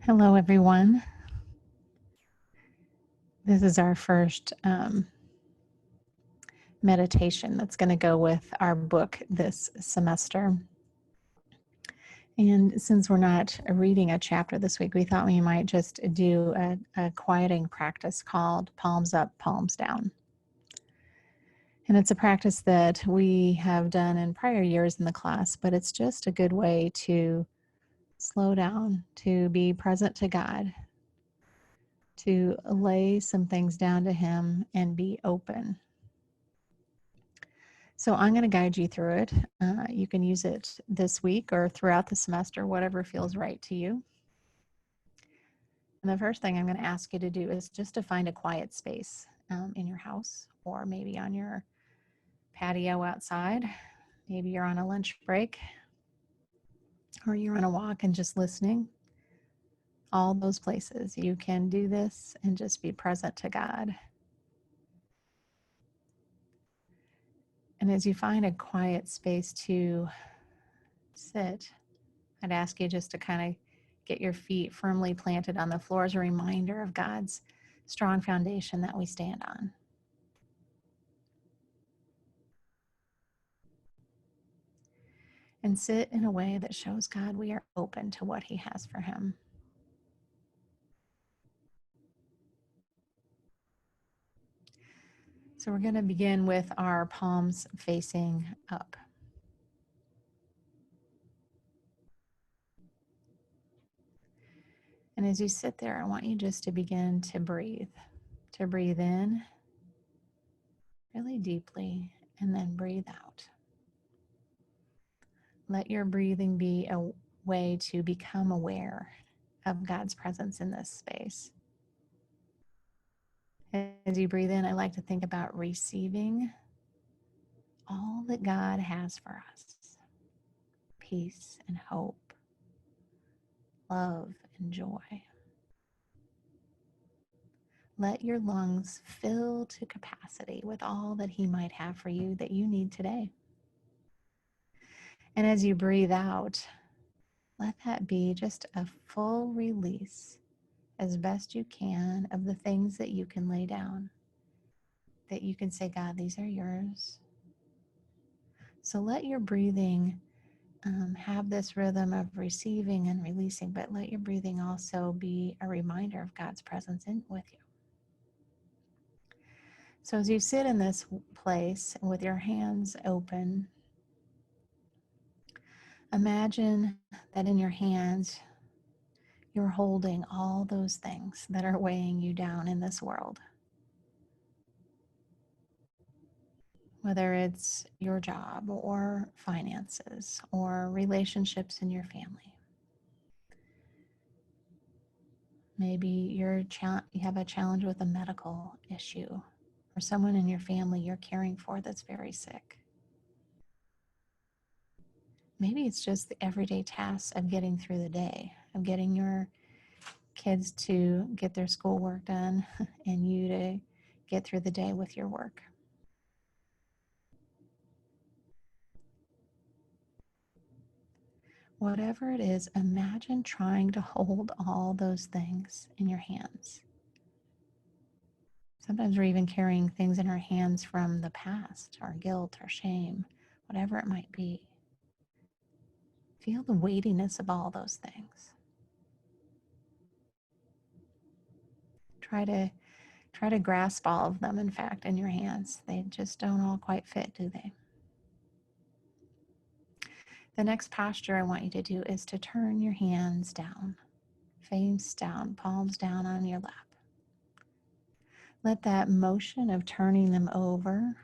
Hello, everyone. This is our first meditation that's going to go with our book this semester. And since we're not reading a chapter this week, we thought we might just do a quieting practice called Palms Up, Palms Down. And it's a practice that we have done in prior years in the class, but it's just a good way to slow down, to be present to God, to lay some things down to Him and be open. So I'm going to guide you through it. You can use it this week or throughout the semester, whatever feels right to you. And the first thing I'm going to ask you to do is just to find a quiet space in your house or maybe on your patio outside. Maybe you're on a lunch break or you're on a walk and just listening. All those places you can do this and just be present to God. And as you find a quiet space to sit, I'd ask you just to kind of get your feet firmly planted on the floor as a reminder of God's strong foundation that we stand on. And sit in a way that shows God we are open to what He has for Him. So we're going to begin with our palms facing up. And as you sit there, I want you just to begin to breathe in really deeply and then breathe out. Let your breathing be a way to become aware of God's presence in this space. As you breathe in, I like to think about receiving all that God has for us: peace and hope, love and joy. Let your lungs fill to capacity with all that He might have for you that you need today. And as you breathe out, let that be just a full release as best you can of the things that you can lay down, that you can say, God, these are yours. So let your breathing have this rhythm of receiving and releasing, but let your breathing also be a reminder of God's presence with you. So as you sit in this place with your hands open, imagine that in your hands, you're holding all those things that are weighing you down in this world. Whether it's your job or finances or relationships in your family. Maybe you have a challenge with a medical issue or someone in your family you're caring for that's very sick. Maybe it's just the everyday tasks of getting through the day, of getting your kids to get their schoolwork done and you to get through the day with your work. Whatever it is, imagine trying to hold all those things in your hands. Sometimes we're even carrying things in our hands from the past, or guilt or shame, whatever it might be. Feel the weightiness of all those things. Try to grasp all of them, in fact, in your hands. They just don't all quite fit, do they? The next posture I want you to do is to turn your hands down, face down, palms down on your lap. Let that motion of turning them over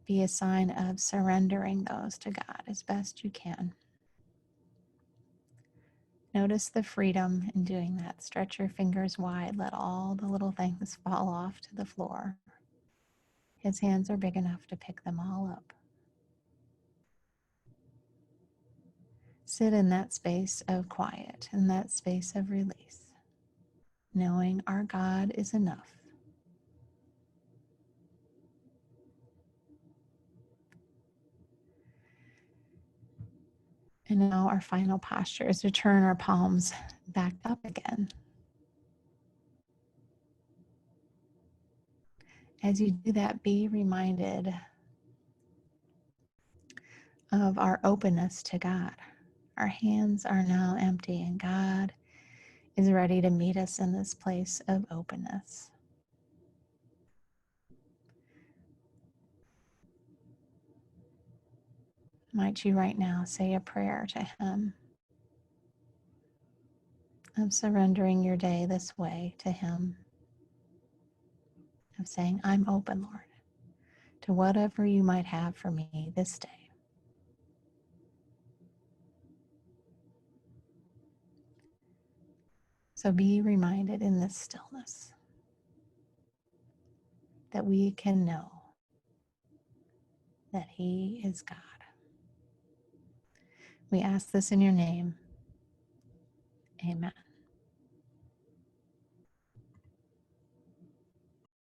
be a sign of surrendering those to God as best you can. Notice the freedom in doing that. Stretch your fingers wide. Let all the little things fall off to the floor. His hands are big enough to pick them all up. Sit in that space of quiet, in that space of release, knowing our God is enough. And now our final posture is to turn our palms back up again. As you do that, be reminded of our openness to God. Our hands are now empty, and God is ready to meet us in this place of openness. Might you right now say a prayer to Him of surrendering your day this way to Him, of saying, I'm open, Lord, to whatever you might have for me this day. So be reminded in this stillness that we can know that He is God. We ask this in your name. Amen.